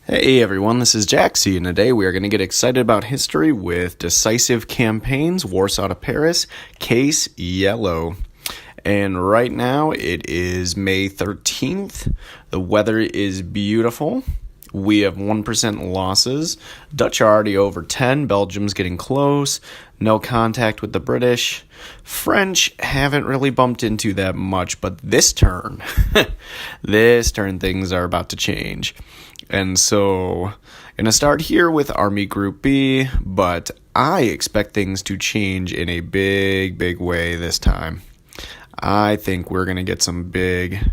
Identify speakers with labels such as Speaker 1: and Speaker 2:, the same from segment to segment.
Speaker 1: Hey everyone, this is Jaxie, and today we are going to get excited about history with Decisive Campaigns, Warsaw to Paris, Case Yellow. And right now it is May 13th. The weather is beautiful. We have 1% losses. Dutch are already over 10. Belgium's getting close. No contact with the British. French haven't really bumped into that much, but this turn, things are about to change. And so, going to start here with Army Group B, but I expect things to change in a big way this time. I think we're going to get some big,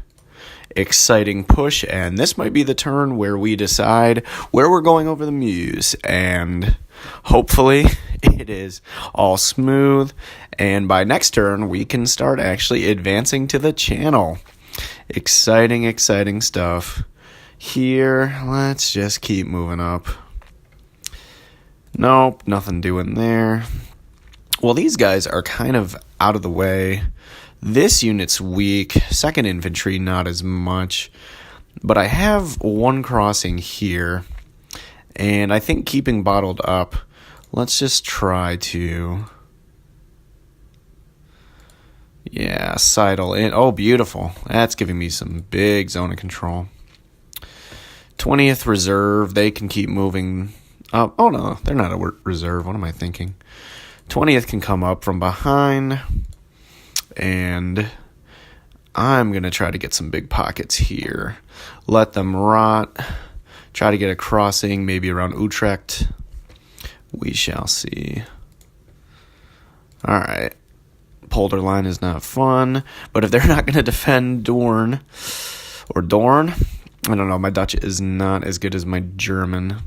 Speaker 1: exciting push, and this might be the turn where we decide where we're going over the Meuse, and hopefully it is all smooth, and by next turn we can start actually advancing to the Channel. Exciting stuff. Here, let's just keep moving up. Nope, nothing doing there. Well, these guys are kind of out of the way. This unit's weak. 2nd Infantry, not as much. But I have one crossing here. And I think keeping bottled up, let's just try to... Yeah, sidle in. Oh, beautiful. That's giving me some big zone of control. 20th Reserve, they can keep moving up. Oh, no, they're not a reserve. What am I thinking? 20th can come up from behind. And I'm going to try to get some big pockets here. Let them rot. Try to get a crossing, maybe around Utrecht. We shall see. All right. Polder line is not fun. But if they're not going to defend Dorn, I don't know, my Dutch is not as good as my German,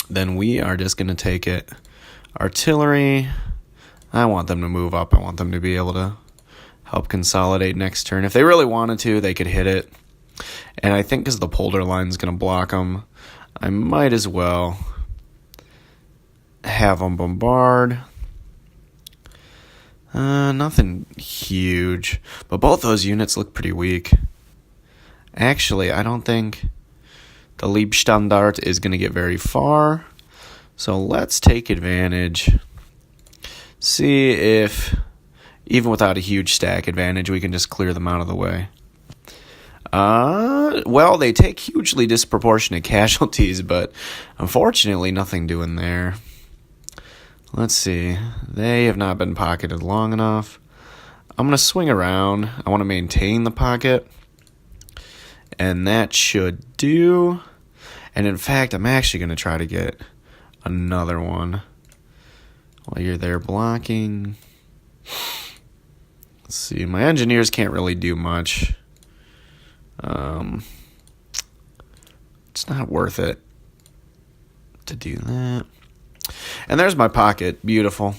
Speaker 1: then we are just going to take it. Artillery, I want them to move up. I want them to be able to help consolidate next turn. If they really wanted to, they could hit it. And I think because the polder line is going to block them, I might as well have them bombard. Nothing huge, but both those units look pretty weak. Actually, I don't think the Leibstandard is going to get very far. So let's take advantage. See if, even without a huge stack advantage, we can just clear them out of the way. Well, they take hugely disproportionate casualties, but unfortunately nothing doing there. Let's see. They have not been pocketed long enough. I'm going to swing around. I want to maintain the pocket. And that should do. And in fact, I'm actually going to try to get another one while you're there blocking. Let's see. My engineers can't really do much. It's not worth it to do that. And there's my pocket. Beautiful.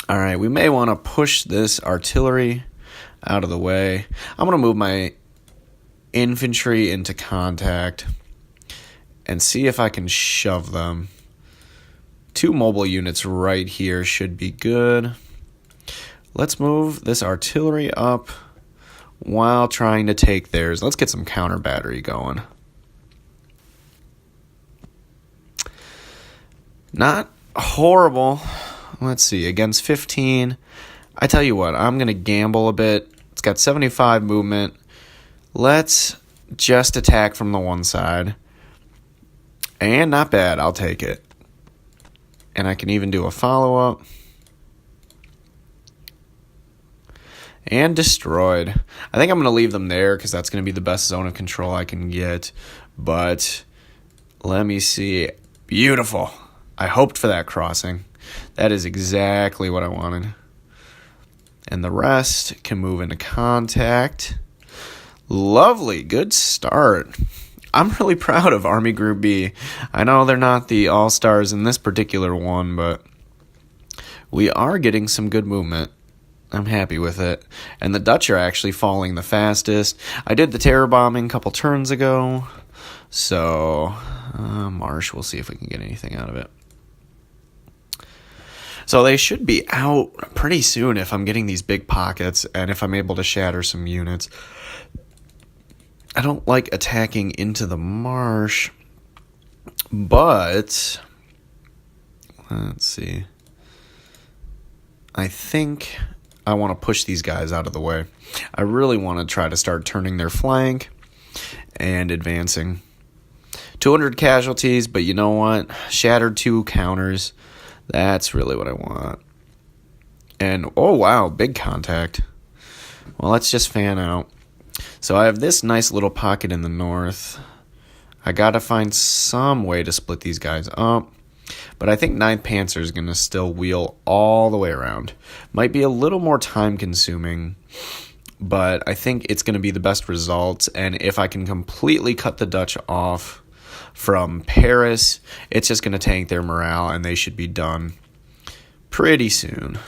Speaker 1: All right. We may want to push this artillery out of the way. I'm going to move my infantry into contact and see if I can shove them. 2 mobile units right here should be good. Let's move this artillery up while trying to take theirs. Let's get some counter battery going. Not horrible. Let's see, against 15. I tell you what, I'm going to gamble a bit. It's got 75 movement. Let's just attack from the one side. And not bad. I'll take it. And I can even do a follow-up. And destroyed. I think I'm going to leave them there because that's going to be the best zone of control I can get. But let me see. Beautiful. I hoped for that crossing. That is exactly what I wanted. And the rest can move into contact. Lovely, good start. I'm really proud of Army Group B. I know they're not the all-stars in this particular one, but we are getting some good movement. I'm happy with it. And the Dutch are actually falling the fastest. I did the terror bombing a couple turns ago, so Marsh, we'll see if we can get anything out of it. So they should be out pretty soon if I'm getting these big pockets and if I'm able to shatter some units. I don't like attacking into the marsh But let's see. I think I want to push these guys out of the way. I really want to try to start turning their flank and advancing. 200 casualties, but you know what? Shattered 2 counters. That's really what I want. And, oh wow, big contact. Well, let's just fan out. So I have this nice little pocket in the north. I gotta find some way to split these guys up. But I think 9th Panzer is going to still wheel all the way around. Might be a little more time consuming, but I think it's going to be the best results. And if I can completely cut the Dutch off from Paris, it's just going to tank their morale, and they should be done pretty soon.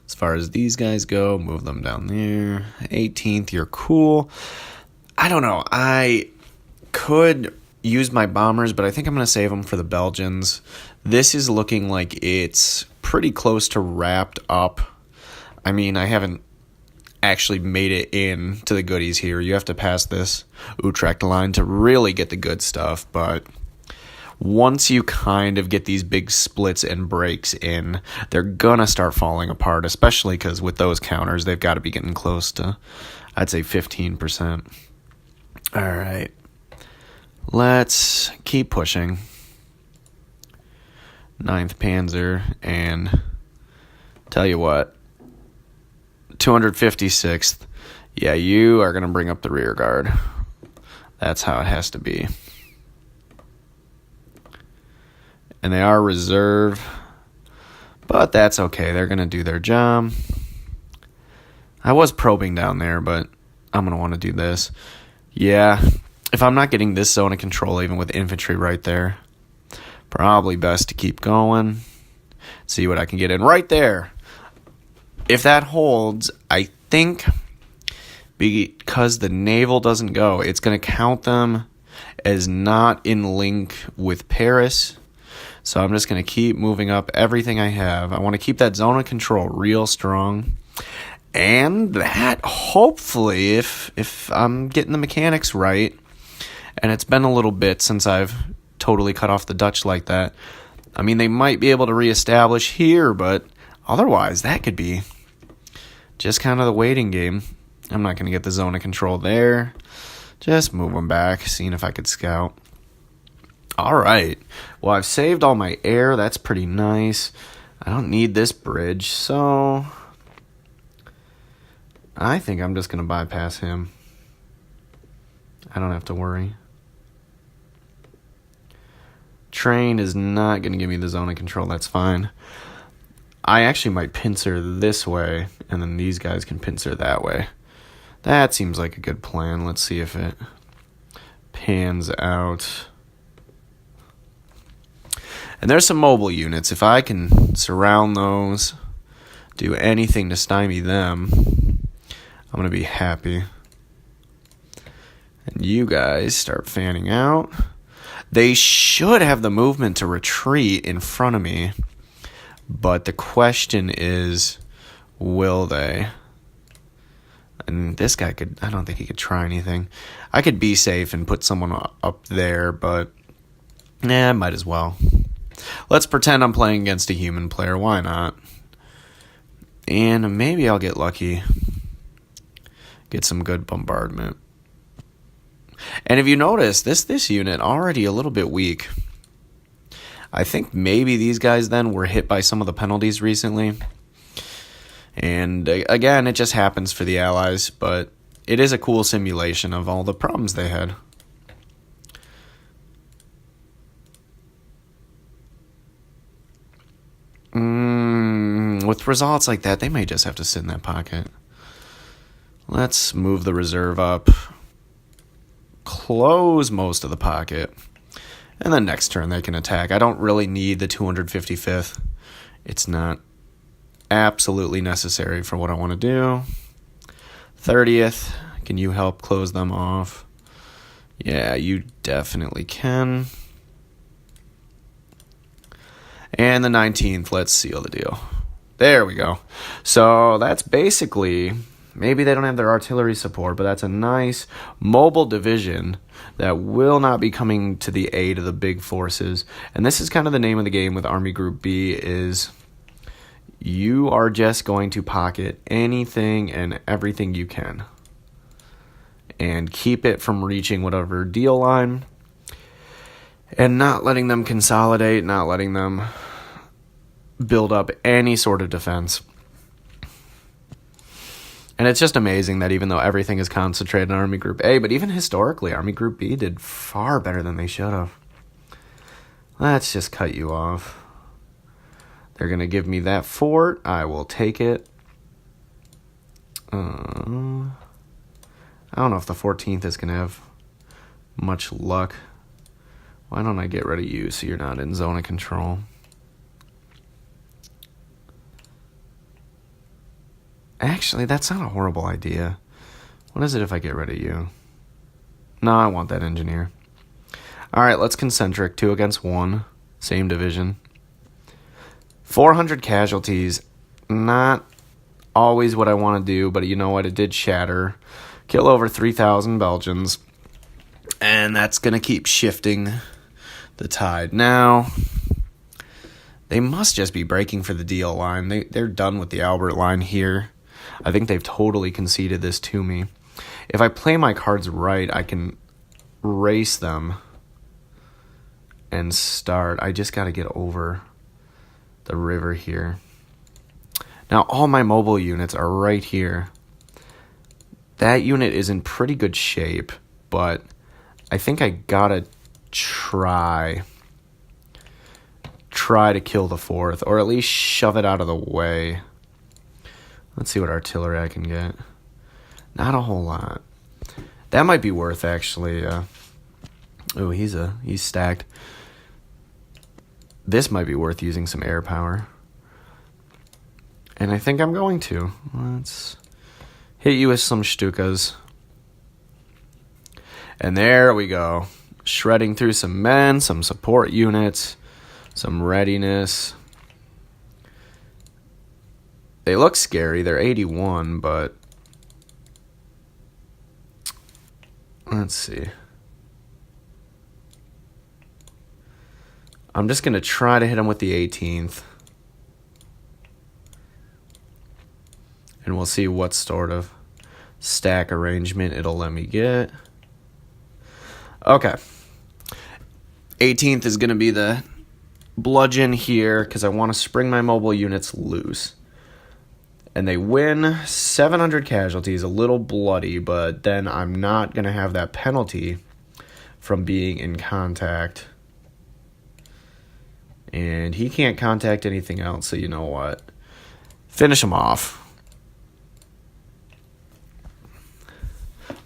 Speaker 1: As far as these guys go, move them down there. 18th, you're cool. I don't know. I could use my bombers, but I think I'm going to save them for the Belgians. This is looking like it's pretty close to wrapped up. I mean, I haven't actually made it in to the goodies here. You have to pass this Utrecht line to really get the good stuff, but once you kind of get these big splits and breaks in, they're going to start falling apart, especially because with those counters, they've got to be getting close to, I'd say, 15%. All right. Let's keep pushing. 9th Panzer, and tell you what, 256th, yeah, you are going to bring up the rear guard. That's how it has to be. And they are reserve, but that's okay. They're going to do their job. I was probing down there, but I'm going to want to do this. Yeah, if I'm not getting this zone of control, even with infantry right there, probably best to keep going. See what I can get in right there. If that holds, I think because the naval doesn't go, it's going to count them as not in link with Paris. So I'm just going to keep moving up everything I have. I want to keep that zone of control real strong. And that, hopefully, if I'm getting the mechanics right, and it's been a little bit since I've totally cut off the Dutch like that. I mean, they might be able to reestablish here, but otherwise, that could be just kind of the waiting game. I'm not going to get the zone of control there. Just move them back, seeing if I could scout. All right. Well, I've saved all my air. That's pretty nice. I don't need this bridge, so I think I'm just going to bypass him. I don't have to worry. Train is not going to give me the zone of control. That's fine. I actually might pincer this way, and then these guys can pincer that way. That seems like a good plan. Let's see if it pans out. And there's some mobile units. If I can surround those, do anything to stymie them, I'm going to be happy. And you guys start fanning out. They should have the movement to retreat in front of me. But the question is, will they? And this guy I don't think he could try anything. I could be safe and put someone up there, but I might as well. Let's pretend I'm playing against a human player. Why not? And maybe I'll get lucky. Get some good bombardment. And if you notice, this unit already a little bit weak. I think maybe these guys then were hit by some of the penalties recently. And again, it just happens for the Allies, but it is a cool simulation of all the problems they had. With results like that, they may just have to sit in that pocket. Let's move the reserve up. Close most of the pocket. And then next turn they can attack. I don't really need the 255th. It's not absolutely necessary for what I want to do. 30th, can you help close them off? Yeah, you definitely can. And the 19th, let's seal the deal. There we go. So that's basically Maybe they don't have their artillery support, but that's a nice mobile division that will not be coming to the aid of the big forces. And this is kind of the name of the game with Army Group B is you are just going to pocket anything and everything you can and keep it from reaching whatever deal line and not letting them consolidate, not letting them build up any sort of defense. And it's just amazing that even though everything is concentrated in Army Group A, but even historically, Army Group B did far better than they should have. Let's just cut you off. They're going to give me that fort. I will take it. I don't know if the 14th is going to have much luck. Why don't I get rid of you so you're not in zone of control? Actually, that's not a horrible idea. What is it if I get rid of you? No, I want that engineer. All right, let's concentric. 2 against 1. Same division. 400 casualties. Not always what I want to do, but you know what? It did shatter. Kill over 3,000 Belgians. And that's going to keep shifting the tide. Now, they must just be breaking for the deal line. They're done with the Albert line here. I think they've totally conceded this to me. If I play my cards right, I can race them and start. I just got to get over the river here. Now, all my mobile units are right here. That unit is in pretty good shape, but I think I got to try to kill the 4th, or at least shove it out of the way. Let's see what artillery I can get. Not a whole lot. That might be worth, actually. Oh, he's stacked. This might be worth using some air power. And I think I'm going to. Let's hit you with some Stukas. And there we go. Shredding through some men, some support units, some readiness. They look scary. They're 81, but let's see. I'm just going to try to hit them with the 18th. And we'll see what sort of stack arrangement it'll let me get. Okay. 18th is going to be the bludgeon here because I want to spring my mobile units loose. And they win 700 casualties, a little bloody, but then I'm not going to have that penalty from being in contact. And he can't contact anything else, so you know what? Finish him off.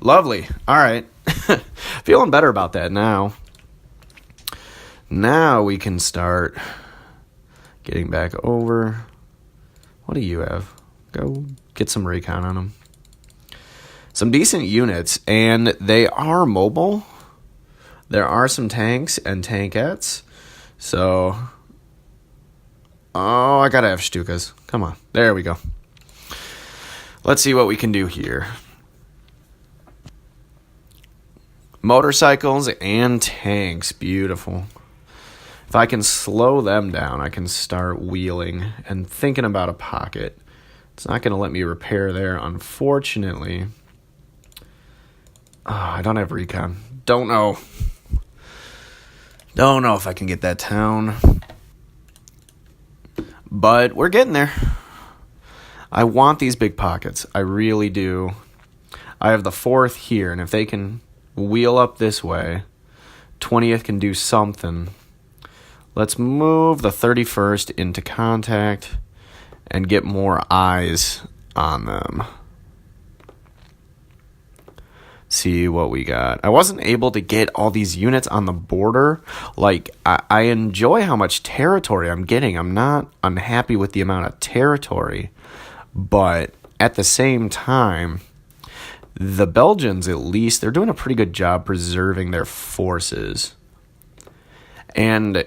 Speaker 1: Lovely. All right. Feeling better about that now. Now we can start getting back over. What do you have? Go get some recon on them. Some decent units, and they are mobile. There are some tanks and tankettes. So, I gotta have Stukas. Come on. There we go. Let's see what we can do here. Motorcycles and tanks. Beautiful. If I can slow them down, I can start wheeling and thinking about a pocket. It's not going to let me repair there, unfortunately. I don't have recon. Don't know. Don't know if I can get that town. But we're getting there. I want these big pockets. I really do. I have the 4th here, and if they can wheel up this way, 20th can do something. Let's move the 31st into contact and get more eyes on them. See what we got. I wasn't able to get all these units on the border. Like, I enjoy how much territory I'm getting. I'm not unhappy with the amount of territory. But at the same time, the Belgians, at least, they're doing a pretty good job preserving their forces. And,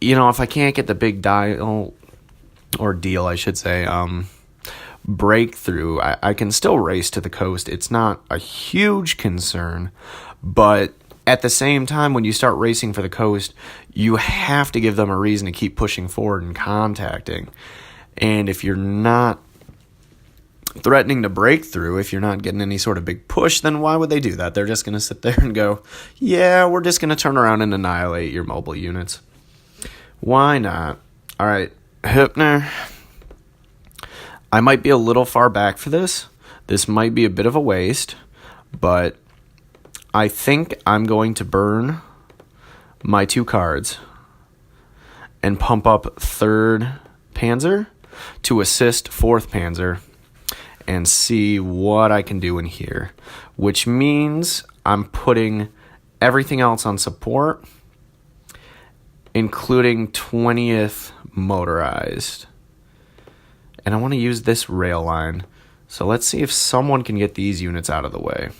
Speaker 1: you know, if I can't get the big deal, I should say, breakthrough, I can still race to the coast. It's not a huge concern, but at the same time, when you start racing for the coast, you have to give them a reason to keep pushing forward and contacting. And if you're not threatening to break through, if you're not getting any sort of big push, then why would they do that? They're just going to sit there and go, yeah, we're just going to turn around and annihilate your mobile units. Why not? All right, Hypner, I might be a little far back for this. This might be a bit of a waste, but I think I'm going to burn my 2 cards and pump up 3rd Panzer to assist 4th Panzer and see what I can do in here, which means I'm putting everything else on support, including 20th motorized. And I want to use this rail line. So let's see if someone can get these units out of the way.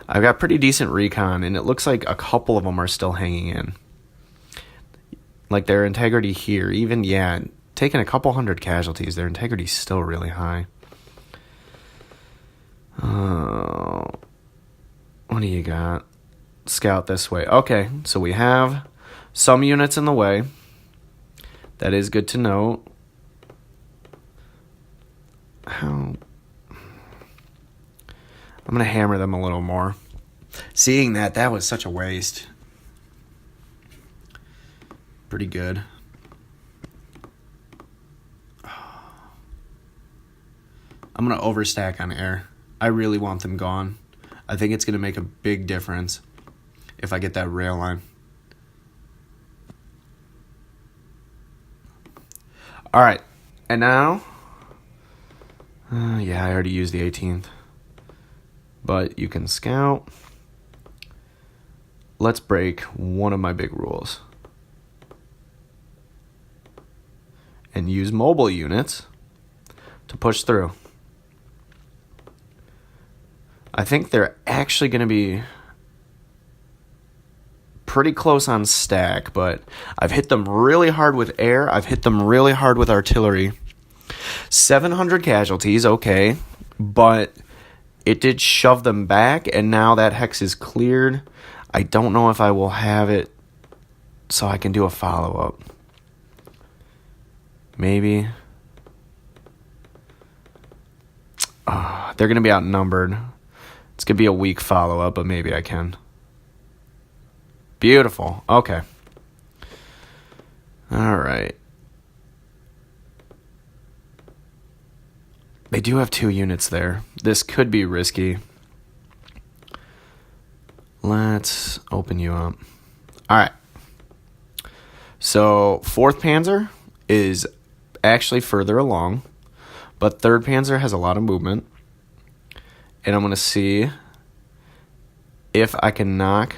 Speaker 1: I've got pretty decent recon, and it looks like a couple of them are still hanging in. Like their integrity here, even, taking a couple hundred casualties, their integrity's still really high. What do you got? Scout this way. Okay, so we have some units in the way. That is good to note. I'm going to hammer them a little more. Seeing that was such a waste. Pretty good. I'm going to overstack on air. I really want them gone. I think it's going to make a big difference if I get that rail line. All right. And now, I already used the 18th. But you can scout. Let's break one of my big rules. And use mobile units to push through. I think they're actually going to be pretty close on stack, but I've hit them really hard with air. I've hit them really hard with artillery. 700 casualties, okay, but it did shove them back, and now that hex is cleared. I don't know if I will have it so I can do a follow-up. Maybe. They're going to be outnumbered. It's going to be a weak follow-up, but maybe I can. Beautiful. Okay. All right. They do have 2 units there. This could be risky. Let's open you up. All right. So 4th Panzer is actually further along, but 3rd Panzer has a lot of movement. And I'm going to see if I can knock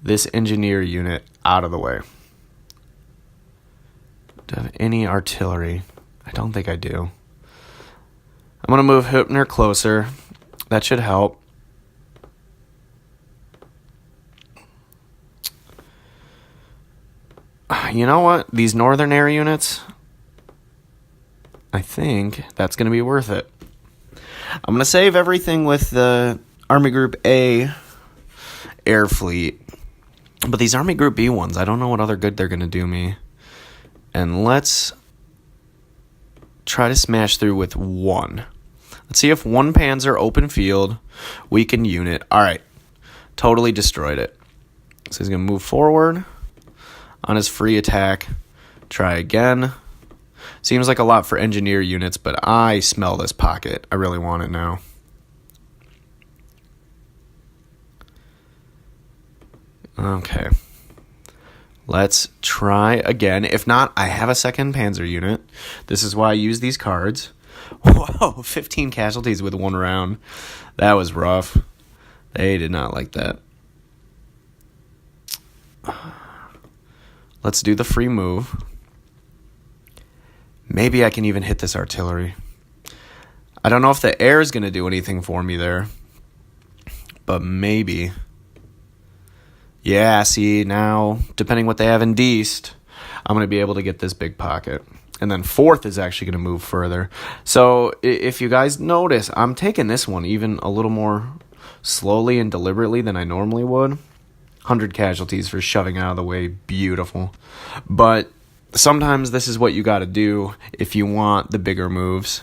Speaker 1: this engineer unit out of the way. Do I have any artillery? I don't think I do. I'm going to move Hypner closer. That should help. You know what? These northern air units, I think that's going to be worth it. I'm going to save everything with the Army Group A air fleet. But these Army Group B ones, I don't know what other good they're going to do me. And let's try to smash through with 1. Let's see if 1 Panzer open field, weakened unit. All right. Totally destroyed it. So he's going to move forward on his free attack. Try again. Seems like a lot for engineer units, but I smell this pocket. I really want it now. Okay. Let's try again. If not, I have a 2nd Panzer unit. This is why I use these cards. Whoa, 15 casualties with 1 round. That was rough. They did not like that. Let's do the free move. Maybe I can even hit this artillery. I don't know if the air is going to do anything for me there. But maybe. Yeah, see, now, depending what they have in Deist, I'm going to be able to get this big pocket. And then 4th is actually going to move further. So if you guys notice, I'm taking this one even a little more slowly and deliberately than I normally would. 100 casualties for shoving out of the way. Beautiful. But sometimes this is what you got to do if you want the bigger moves.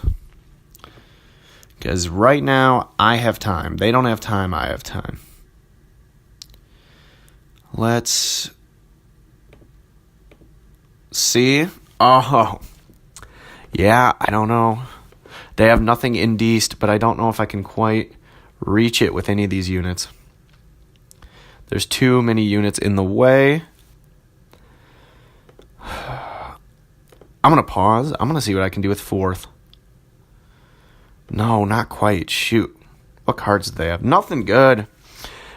Speaker 1: Because right now, I have time. They don't have time, I have time. Let's see. Oh, yeah, I don't know. They have nothing in East, but I don't know if I can quite reach it with any of these units. There's too many units in the way. I'm going to pause. I'm going to see what I can do with 4th. No, not quite. Shoot. What cards do they have? Nothing good.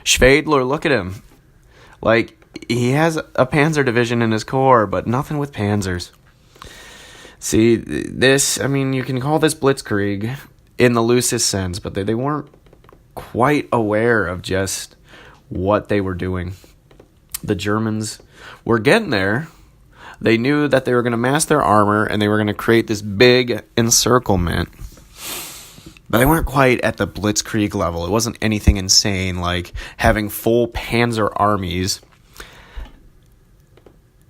Speaker 1: Schwedler, look at him. Like, he has a Panzer division in his core, but nothing with Panzers. See, this, I mean, you can call this Blitzkrieg in the loosest sense, but they weren't quite aware of just what they were doing. The Germans were getting there. They knew that they were going to mass their armor, and they were going to create this big encirclement. But they weren't quite at the Blitzkrieg level. It wasn't anything insane like having full panzer armies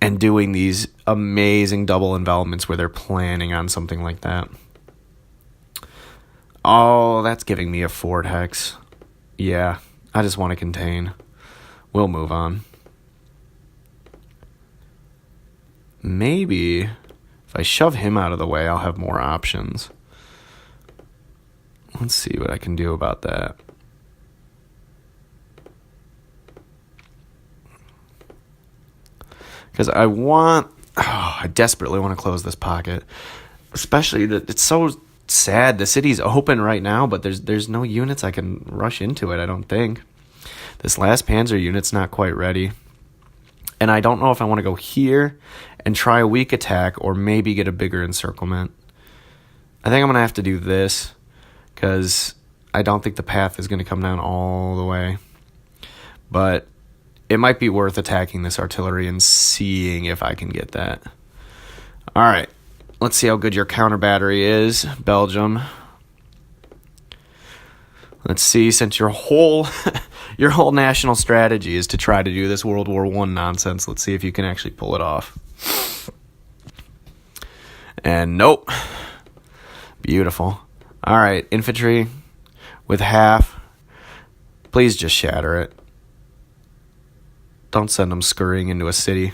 Speaker 1: and doing these amazing double envelopments where they're planning on something like that. Oh, that's giving me a Ford Hex. Yeah, I just want to contain. We'll move on. Maybe if I shove him out of the way, I'll have more options. Let's see what I can do about that. Because I desperately want to close this pocket. Especially that it's so sad. The city's open right now, but there's no units I can rush into it, I don't think. This last Panzer unit's not quite ready. And I don't know if I want to go here and try a weak attack or maybe get a bigger encirclement. I think I'm going to have to do this because I don't think the path is going to come down all the way. But it might be worth attacking this artillery and seeing if I can get that. All right. Let's see how good your counter battery is, Belgium. Let's see, since your whole national strategy is to try to do this World War I nonsense, let's see if you can actually pull it off. And nope. Beautiful. All right, infantry with half. Please just shatter it. Don't send them scurrying into a city.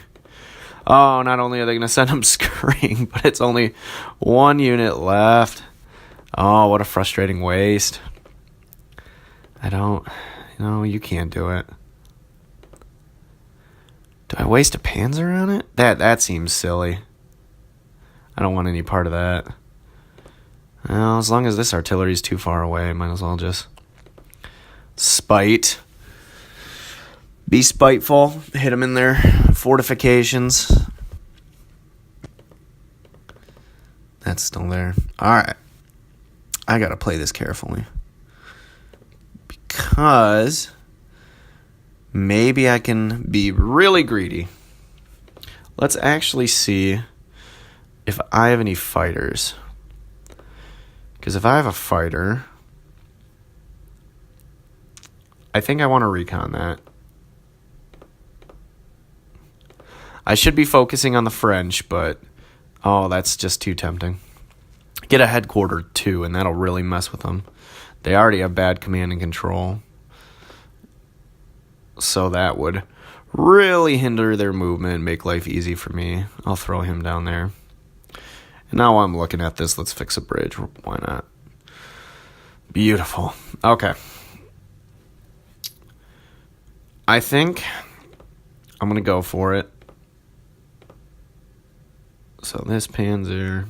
Speaker 1: Oh, not only are they going to send them scurrying, but it's only one unit left. Oh, what a frustrating waste. You can't do it. Do I waste a Panzer on it? That seems silly. I don't want any part of that. Well, as long as this artillery is too far away, I might as well just spite. Be spiteful. Hit them in their fortifications. That's still there. All right. I got to play this carefully. Because maybe I can be really greedy. Let's actually see if I have any fighters. Because if I have a fighter, I think I want to recon that. I should be focusing on the French, but that's just too tempting. Get a headquarter too, and that'll really mess with them. They already have bad command and control. So that would really hinder their movement, make life easy for me. I'll throw him down there. And now I'm looking at this. Let's fix a bridge. Why not? Beautiful. Okay. I think I'm going to go for it. So this Panzer.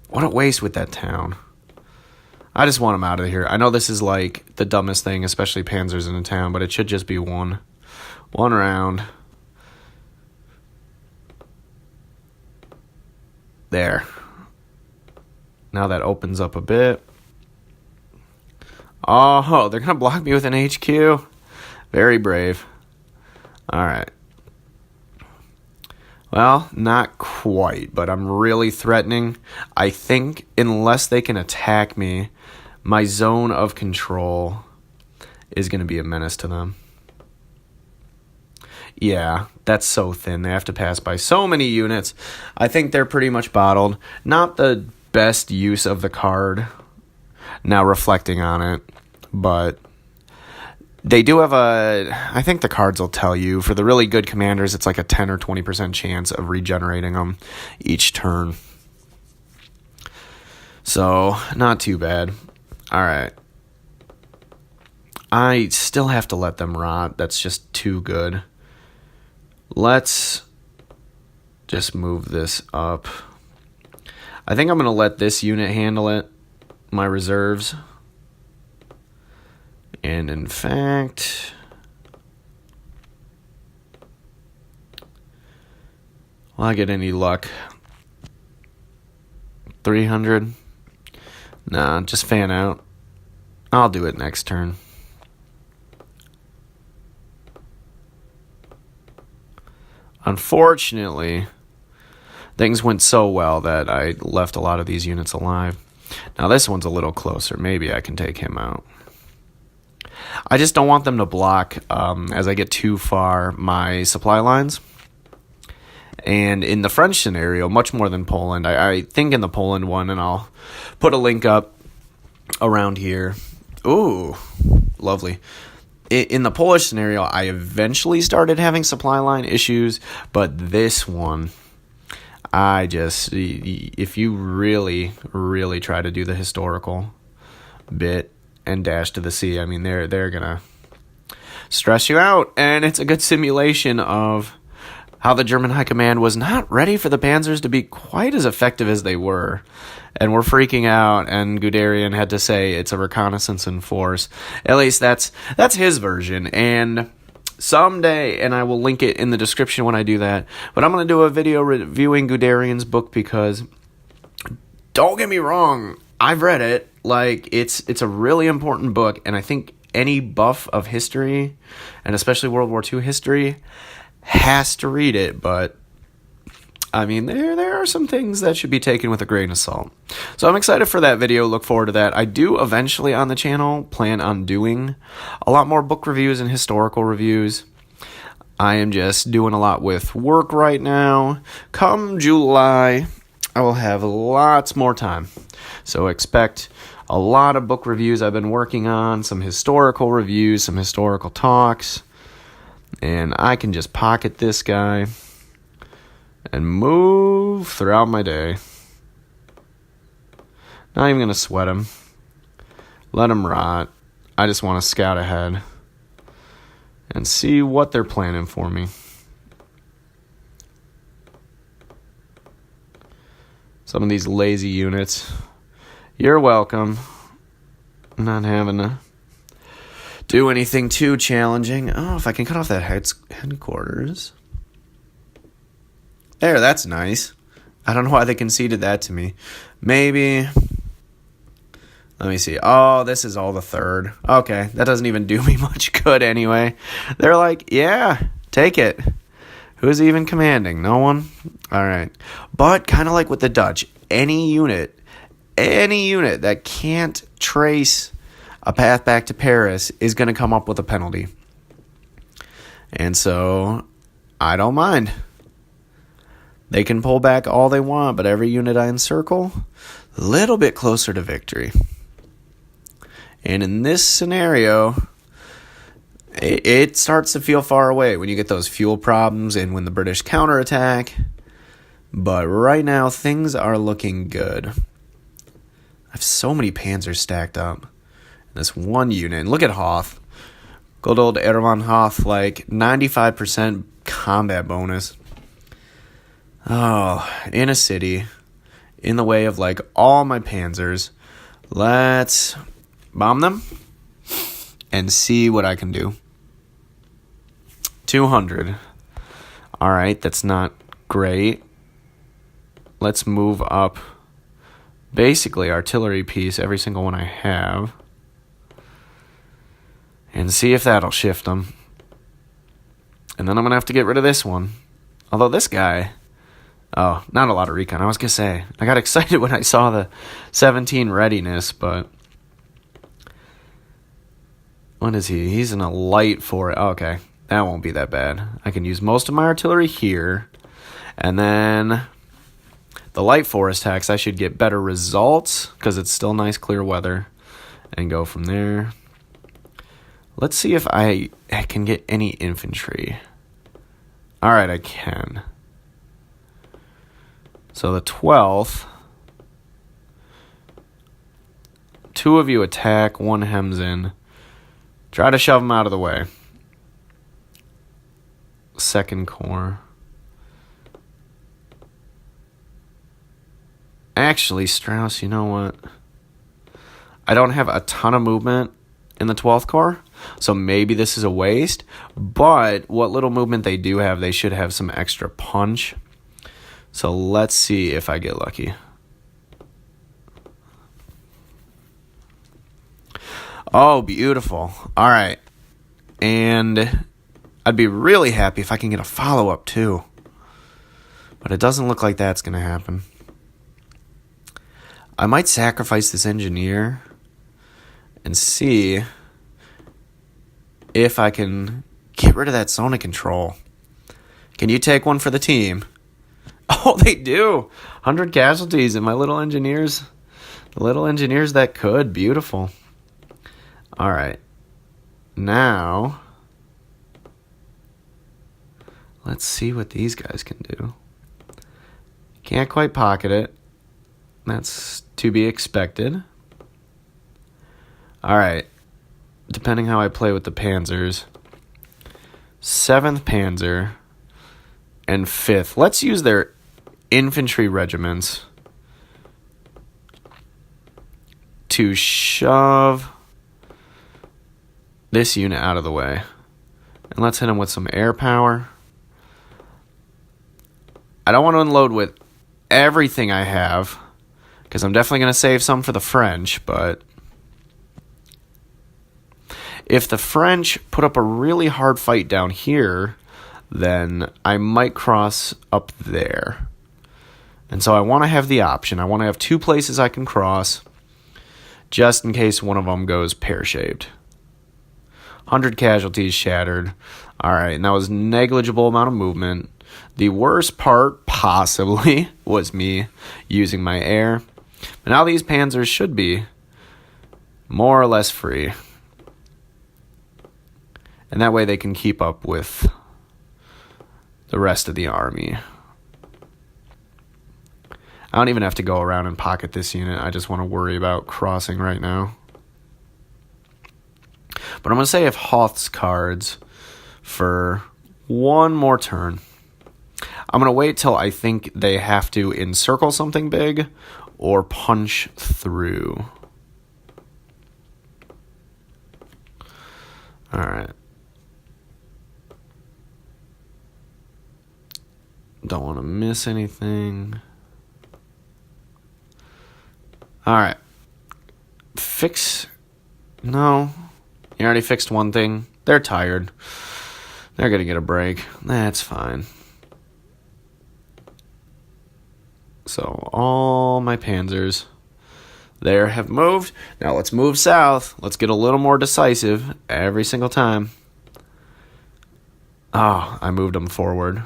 Speaker 1: What a waste with that town. I just want him out of here. I know this is like the dumbest thing, especially Panzers in a town, but it should just be one round. There. Now that opens up a bit. Oh, they're going to block me with an HQ? Very brave. All right. Well, not quite, but I'm really threatening. I think unless they can attack me, my zone of control is going to be a menace to them. Yeah, that's so thin. They have to pass by so many units. I think they're pretty much bottled. Not the best use of the card, now reflecting on it, but they do have I think the cards will tell you, for the really good commanders, it's like a 10 or 20% chance of regenerating them each turn. So, not too bad. All right. I still have to let them rot. That's just too good. Let's just move this up. I think I'm going to let this unit handle it, my reserves. And in fact, will I get any luck? 300? Nah, just fan out. I'll do it next turn. Unfortunately, things went so well that I left a lot of these units alive. Now this one's a little closer. Maybe I can take him out. I just don't want them to block as I get too far my supply lines. And in the French scenario, much more than Poland, I think in the Poland one, and I'll put a link up around here. Ooh, lovely. In the Polish scenario, I eventually started having supply line issues, but this one, if you really, really try to do the historical bit and dash to the sea, I mean, they're gonna stress you out, and it's a good simulation of how the German High Command was not ready for the Panzers to be quite as effective as they were. And we're freaking out, and Guderian had to say it's a reconnaissance in force. At least that's his version. And someday, and I will link it in the description when I do that, but I'm going to do a video reviewing Guderian's book because, don't get me wrong, I've read it. Like, it's a really important book, and I think any buff of history, and especially World War II history, has to read it, but I mean, there are some things that should be taken with a grain of salt. So I'm excited for that video. Look forward to that. I do eventually on the channel plan on doing a lot more book reviews and historical reviews. I am just doing a lot with work right now. Come July, I will have lots more time. So expect a lot of book reviews I've been working on, some historical reviews, some historical talks. And I can just pocket this guy and move throughout my day. Not even going to sweat him. Let him rot. I just want to scout ahead and see what they're planning for me. Some of these lazy units. You're welcome. I'm not having to do anything too challenging. Oh, if I can cut off that headquarters. There, that's nice. I don't know why they conceded that to me. Maybe. Let me see. Oh, this is all the third. Okay, that doesn't even do me much good anyway. They're like, yeah, take it. Who's even commanding? No one? All right. But kind of like with the Dutch, any unit that can't trace a path back to Paris is going to come up with a penalty. And so I don't mind. They can pull back all they want, but every unit I encircle, a little bit closer to victory. And in this scenario, it starts to feel far away when you get those fuel problems and when the British counterattack. But right now, things are looking good. I have so many panzers stacked up. This one unit. And look at Hoth. Good old Erwan Hoth, like 95% combat bonus. Oh, in a city, in the way of like all my panzers. Let's bomb them and see what I can do. 200. All right, that's not great. Let's move up basically artillery piece, every single one I have, and see if that'll shift them. And then I'm going to have to get rid of this one. Although this guy, Oh, not a lot of recon. I was going to say, I got excited when I saw the 17 readiness, but what is he? He's in a light for it. Oh, okay, that won't be that bad. I can use most of my artillery here, and then the light forest attacks, I should get better results because it's still nice clear weather, and go from there. Let's see if I can get any infantry. All right, I can. So the 12th, 2 of you attack, 1 hems in. Try to shove them out of the way. 2nd Corps. Actually, Strauss, you know what? I don't have a ton of movement in the 12th Corps, so maybe this is a waste. But what little movement they do have, they should have some extra punch. So let's see if I get lucky. Oh, beautiful. All right. And I'd be really happy if I can get a follow-up too. But it doesn't look like that's going to happen. I might sacrifice this engineer and see if I can get rid of that zone of control. Can you take one for the team? Oh, they do. 100 casualties and my little engineers. The little engineers that could. Beautiful. All right. Now, let's see what these guys can do. Can't quite pocket it. That's to be expected. All right. Depending how I play with the Panzers. 7th Panzer and 5th. Let's use their infantry regiments to shove this unit out of the way. And let's hit them with some air power. I don't want to unload with everything I have, because I'm definitely going to save some for the French, but if the French put up a really hard fight down here, then I might cross up there. And so I want to have the option. I want to have 2 places I can cross, just in case one of them goes pear-shaped. 100 casualties shattered. All right, and that was negligible amount of movement. The worst part, possibly, was me using my air. But now these Panzers should be more or less free. And that way they can keep up with the rest of the army. I don't even have to go around and pocket this unit. I just want to worry about crossing right now. But I'm going to save Hoth's cards for one more turn. I'm going to wait till I think they have to encircle something big or punch through. All right. Don't want to miss anything. All right. Fix. No. You already fixed one thing. They're tired. They're going to get a break. That's fine. So all my Panzers there have moved. Now let's move south. Let's get a little more decisive every single time. Oh, I moved them forward.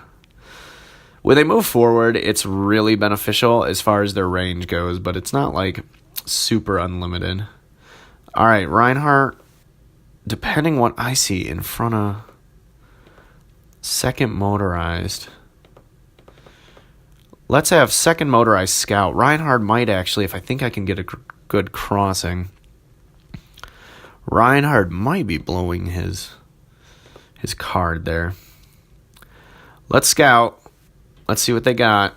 Speaker 1: When they move forward, it's really beneficial as far as their range goes, but it's not like super unlimited. All right, Reinhardt, depending what I see in front of 2nd motorized. Let's have 2nd motorized scout. Reinhardt might actually, if I think I can get a good crossing. Reinhardt might be blowing his card there. Let's scout. Let's see what they got.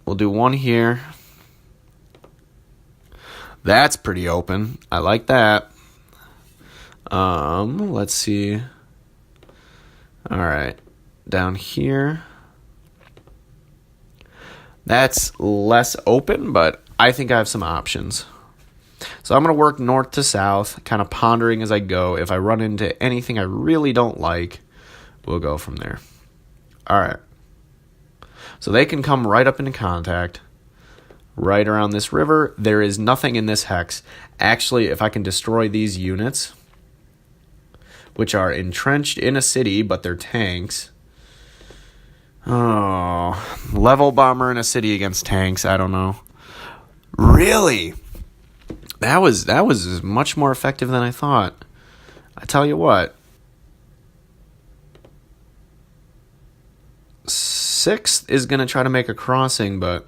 Speaker 1: We'll do one here. That's pretty open. I like that. Let's see. All right. Down here. That's less open, but I think I have some options. So I'm going to work north to south, kind of pondering as I go. If I run into anything I really don't like, we'll go from there. All right. So they can come right up into contact. Right around this river. There is nothing in this hex. Actually, if I can destroy these units, which are entrenched in a city, but they're tanks. Oh, level bomber in a city against tanks. I don't know. Really? That was much more effective than I thought. I tell you what. 6th is going to try to make a crossing, but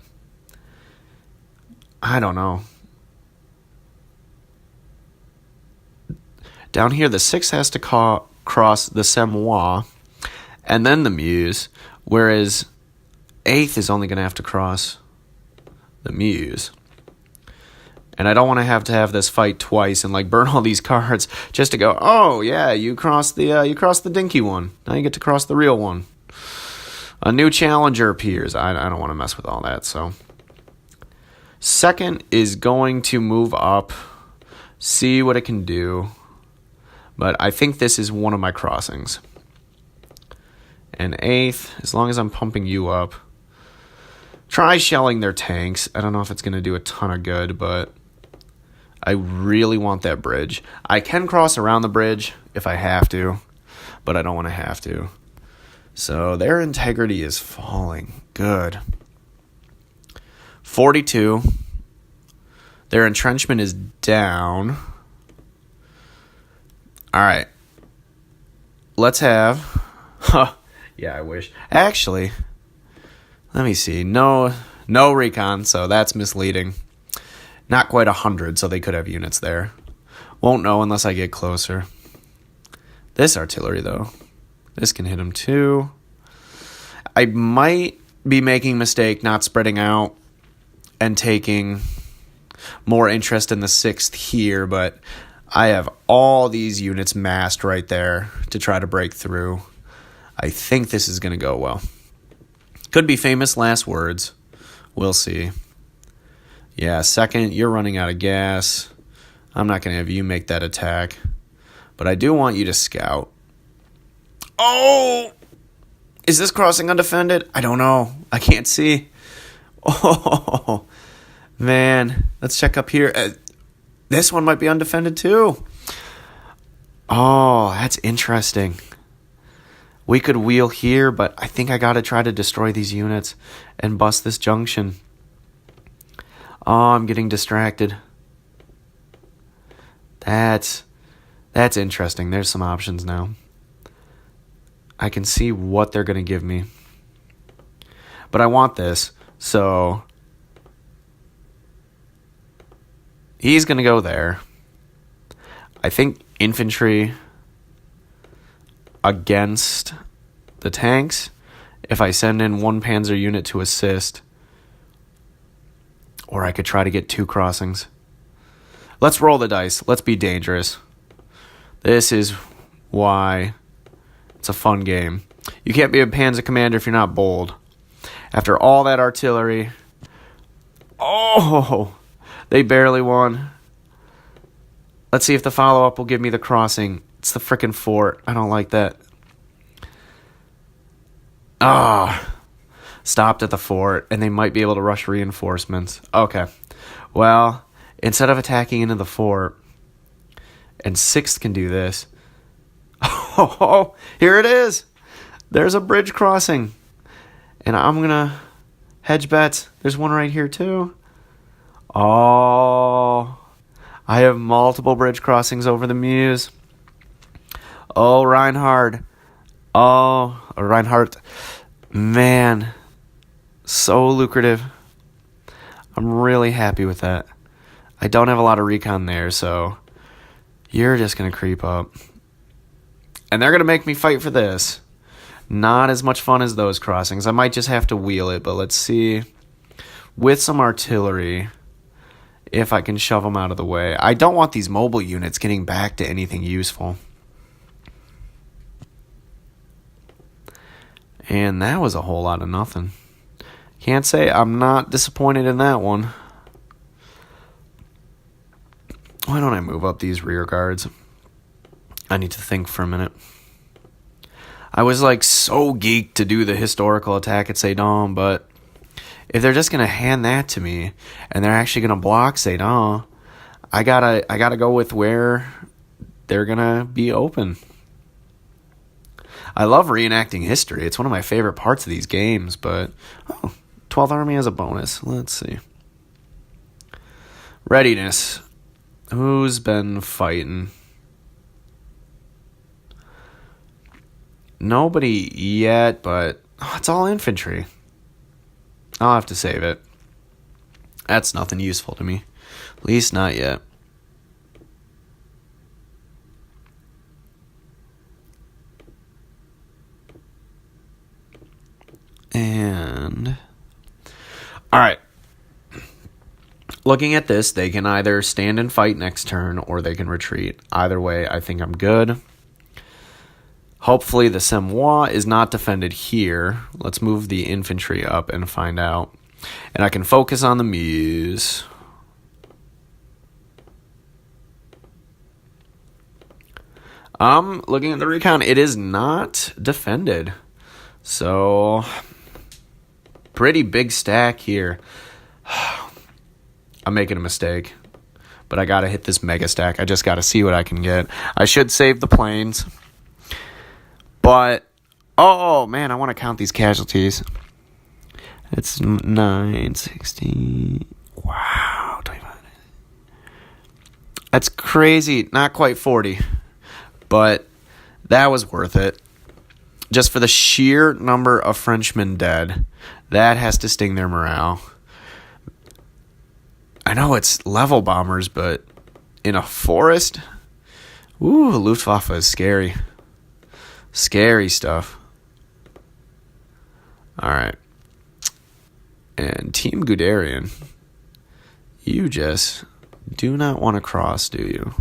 Speaker 1: I don't know. Down here, the 6th has to cross the Semois and then the Meuse, whereas 8th is only going to have to cross the Meuse. And I don't want to have this fight twice and like burn all these cards just to go, oh yeah, you crossed the dinky one. Now you get to cross the real one. A new challenger appears. I don't want to mess with all that. So 2nd is going to move up, see what it can do. But I think this is one of my crossings. And 8th, as long as I'm pumping you up, try shelling their tanks. I don't know if it's going to do a ton of good, but I really want that bridge. I can cross around the bridge if I have to, but I don't want to have to. So their integrity is falling. Good. 42. Their entrenchment is down. All right. Let's have... yeah, I wish. Actually, let me see. No recon, so that's misleading. Not quite 100, so they could have units there. Won't know unless I get closer. This artillery, though. This can hit them too. I might be making a mistake not spreading out and taking more interest in the 6th here, but I have all these units massed right there to try to break through. I think this is going to go well. Could be famous last words. We'll see. Yeah, 2nd, you're running out of gas. I'm not going to have you make that attack. But I do want you to scout. Oh! Is this crossing undefended? I don't know. I can't see. Oh, man. Let's check up here. This one might be undefended too. Oh, that's interesting. We could wheel here, but I think I got to try to destroy these units and bust this junction. Oh, I'm getting distracted. That's interesting. There's some options now. I can see what they're going to give me. But I want this, so he's going to go there. I think infantry against the tanks, if I send in one panzer unit to assist, or I could try to get 2 crossings. Let's roll the dice. Let's be dangerous. This is why it's a fun game. You can't be a panzer commander if you're not bold. After all that artillery. Oh, they barely won. Let's see if the follow-up will give me the crossing. It's the frickin' fort. I don't like that. Stopped at the fort, and they might be able to rush reinforcements. Okay. Well, instead of attacking into the fort, and 6th can do this. Oh, here it is. There's a bridge crossing. And I'm going to hedge bets. There's one right here, too. Oh, I have multiple bridge crossings over the Meuse. Oh, Reinhard. Man, so lucrative. I'm really happy with that. I don't have a lot of recon there, so you're just going to creep up. And they're going to make me fight for this. Not as much fun as those crossings. I might just have to wheel it, but let's see. With some artillery, if I can shove them out of the way. I don't want these mobile units getting back to anything useful. And that was a whole lot of nothing. Can't say I'm not disappointed in that one. Why don't I move up these rear guards? I need to think for a minute. I was like so geeked to do the historical attack at Sedan, but if they're just gonna hand that to me and they're actually gonna block Sedan, I gotta go with where they're gonna be open. I love reenacting history. It's one of my favorite parts of these games, but 12th Army has a bonus. Let's see. Readiness. Who's been fighting? Nobody yet, but it's all infantry. I'll have to save it. That's nothing useful to me. At least not yet. And all right. Looking at this, they can either stand and fight next turn or they can retreat. Either way, I think I'm good. Hopefully the Semois is not defended here. Let's move the infantry up and find out. And I can focus on the Muse. Looking at the recon, it is not defended. So, pretty big stack here. I'm making a mistake, but I gotta hit this mega stack. I just gotta see what I can get. I should save the planes, but oh man, I want to count these casualties. It's 9, 16. Wow, 25. That's crazy. Not quite 40, but that was worth it. Just for the sheer number of Frenchmen dead, that has to sting their morale. I know it's level bombers, but in a forest? Ooh, Luftwaffe is scary. Scary stuff. Alright. And Team Guderian, you just do not want to cross, do you?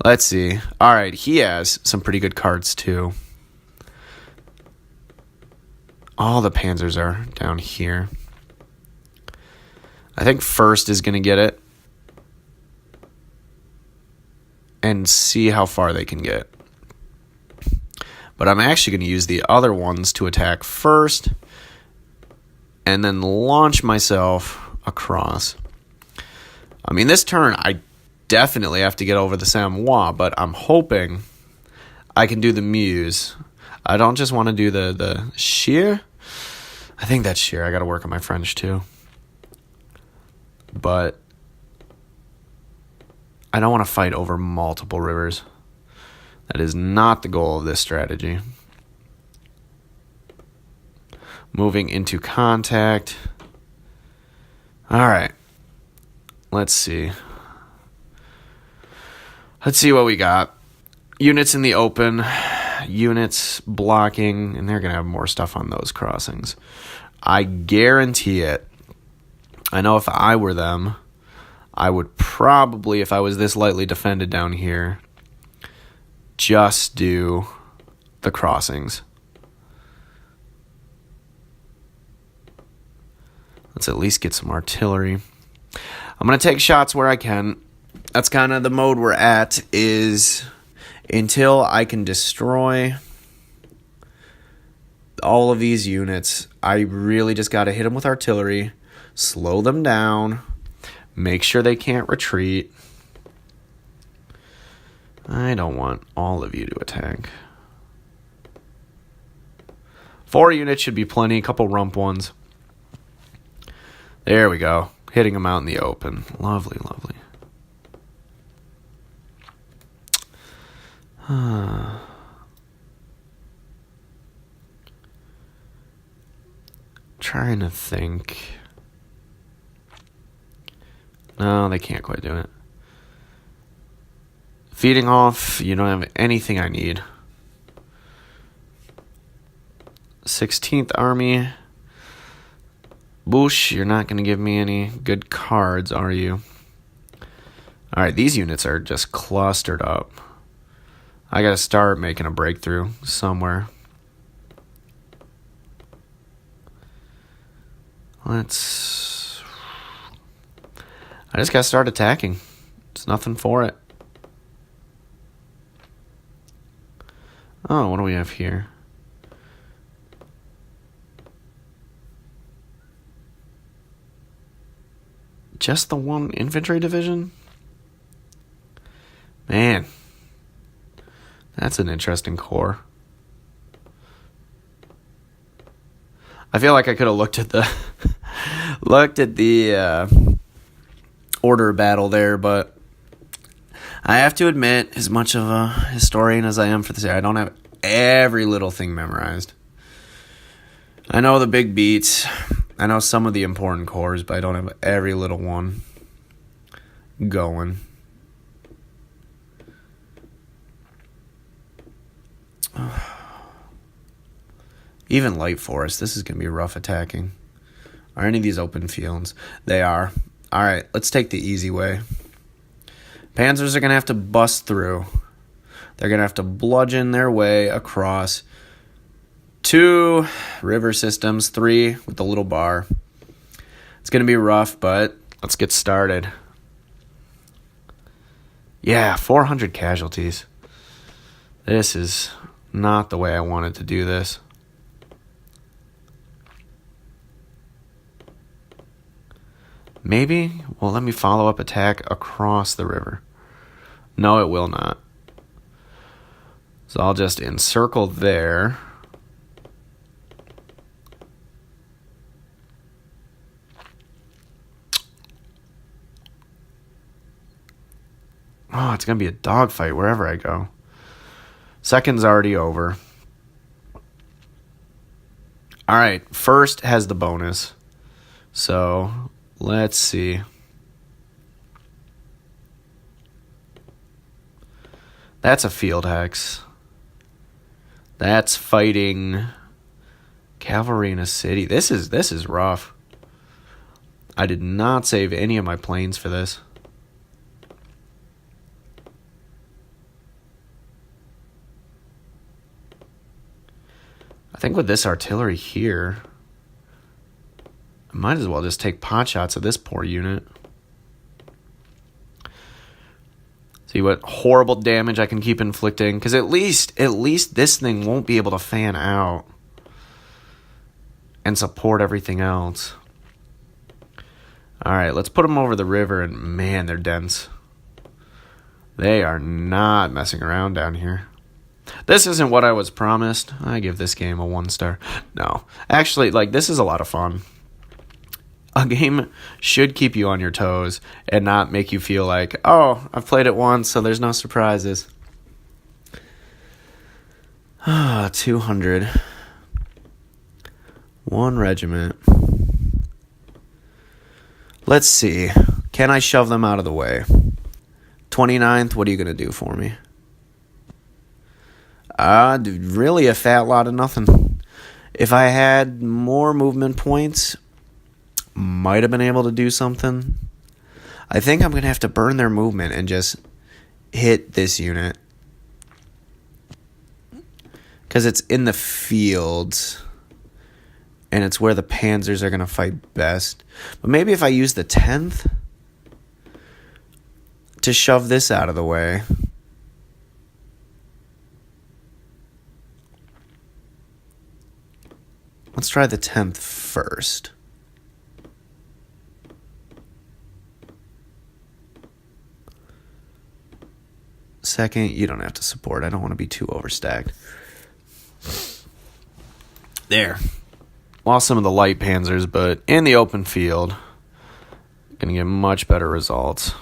Speaker 1: Let's see. Alright, he has some pretty good cards, too. All the panzers are down here. I think first is going to get it. And see how far they can get. But I'm actually going to use the other ones to attack first. And then launch myself across. I mean, this turn, I definitely have to get over the Semois, but I'm hoping I can do the Muse. I don't just want to do the Sheer. I think that's Sheer. I got to work on my French, too. But I don't want to fight over multiple rivers. That is not the goal of this strategy. Moving into contact. All right. Let's see. Let's see what we got. Units in the open. Units blocking. And they're going to have more stuff on those crossings. I guarantee it. I know if I were them, I would probably, if I was this lightly defended down here, just do the crossings. Let's at least get some artillery. I'm going to take shots where I can. That's kind of the mode we're at, is until I can destroy all of these units, I really just got to hit them with artillery, slow them down, make sure they can't retreat. I don't want all of you to attack. 4 units should be plenty, a couple rump ones. There we go. Hitting them out in the open. Lovely, lovely. Trying to think. No, they can't quite do it. Feeding off, you don't have anything I need. 16th Army. Boosh, you're not going to give me any good cards, are you? Alright, these units are just clustered up. I got to start making a breakthrough somewhere. I just got to start attacking. There's nothing for it. Oh, what do we have here? Just the one infantry division? Man, that's an interesting corps. I feel like I could have looked at the order battle there, but I have to admit, as much of a historian as I am for this, I don't have every little thing memorized. I know the big beats. I know some of the important corps, but I don't have every little one going. Even light forest, this is going to be rough attacking. Are any of these open fields? They are. All right, let's take the easy way. Panzers are going to have to bust through. They're going to have to bludgeon their way across 2 river systems, 3 with the little bar. It's going to be rough, but let's get started. Yeah, 400 casualties. This is not the way I wanted to do this. Maybe? Well, let me follow up attack across the river. No, it will not. So I'll just encircle there. Oh, it's going to be a dogfight wherever I go. Second's already over. All right, first has the bonus. So let's see. That's a field hex. That's fighting cavalry in a city. This is rough. I did not save any of my planes for this. I think with this artillery here, I might as well just take pot shots at this poor unit. See what horrible damage I can keep inflicting. Because at least this thing won't be able to fan out and support everything else. Alright, let's put them over the river. And man, they're dense. They are not messing around down here. This isn't what I was promised. I give this game a 1 star. No. Actually, this is a lot of fun. A game should keep you on your toes and not make you feel like, oh, I've played it once, so there's no surprises. 200. 1 regiment. Let's see. Can I shove them out of the way? 29th, what are you going to do for me? Really a fat lot of nothing. If I had more movement points, might have been able to do something. I think I'm going to have to burn their movement and just hit this unit. Because it's in the fields. And it's where the panzers are going to fight best. But maybe if I use the 10th to shove this out of the way. Let's try the 10th first. Second, you don't have to support. I don't want to be too overstacked. There. Lost some of the light panzers, but in the open field, going to get much better results.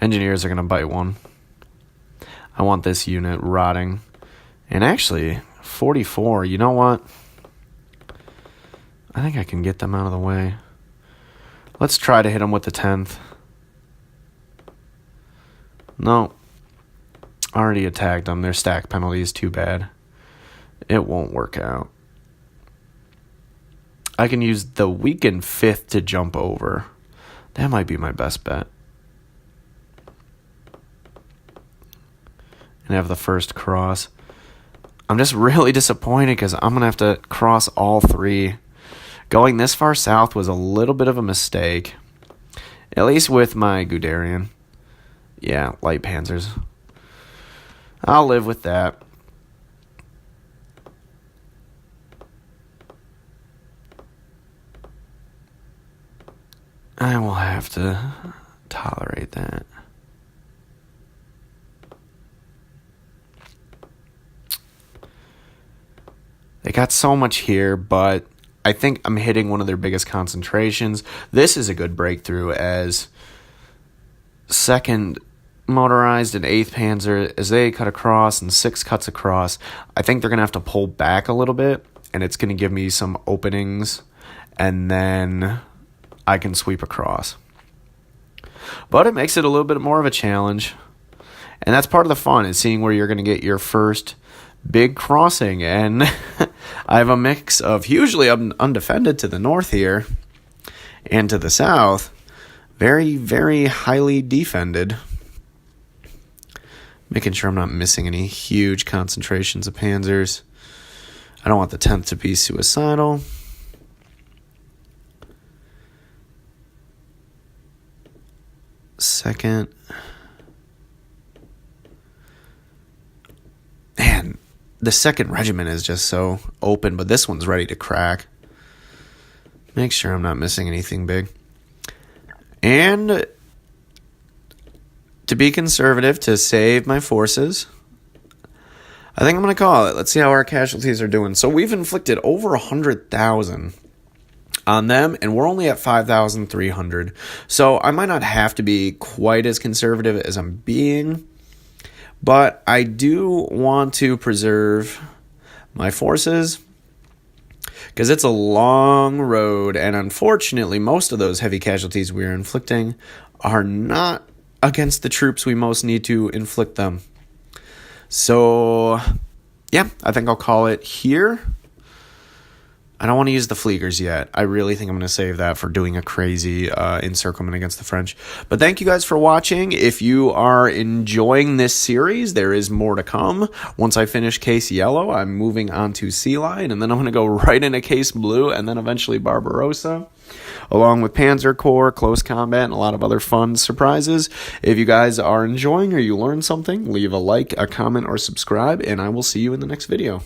Speaker 1: Engineers are going to bite one. I want this unit rotting. And actually, 44, you know what? I think I can get them out of the way. Let's try to hit them with the 10th. No. Already attacked them. Their stack penalty is too bad. It won't work out. I can use the weakened 5th to jump over. That might be my best bet. and have the first cross. I'm just really disappointed because I'm going to have to cross all 3. Going this far south was a little bit of a mistake. At least with my Guderian. Yeah, light panzers. I'll live with that. I will have to tolerate that. They got so much here, but I think I'm hitting one of their biggest concentrations. This is a good breakthrough as 2nd motorized and 8th Panzer, as they cut across and 6 cuts across. I think they're going to have to pull back a little bit, and it's going to give me some openings, and then I can sweep across. But it makes it a little bit more of a challenge, and that's part of the fun, is seeing where you're going to get your first big crossing. And I have a mix of hugely undefended to the north here, and to the south, very, very highly defended. Making sure I'm not missing any huge concentrations of panzers. I don't want the 10th to be suicidal. Second. Man, the 2nd Regiment is just so open, but this one's ready to crack. Make sure I'm not missing anything big. And to be conservative, to save my forces, I think I'm going to call it. Let's see how our casualties are doing. So we've inflicted over 100,000 on them, and we're only at 5,300. So I might not have to be quite as conservative as I'm being, but I do want to preserve my forces because it's a long road, and unfortunately, most of those heavy casualties we are inflicting are not against the troops we most need to inflict them. So, yeah, I think I'll call it here. I don't want to use the Fleegers yet. I really think I'm going to save that for doing a crazy encirclement against the French. But thank you guys for watching. If you are enjoying this series, there is more to come. Once I finish Case Yellow, I'm moving on to Sea Lion, and then I'm going to go right into Case Blue, and then eventually Barbarossa, along with Panzer Corps, Close Combat, and a lot of other fun surprises. If you guys are enjoying or you learned something, leave a like, a comment, or subscribe, and I will see you in the next video.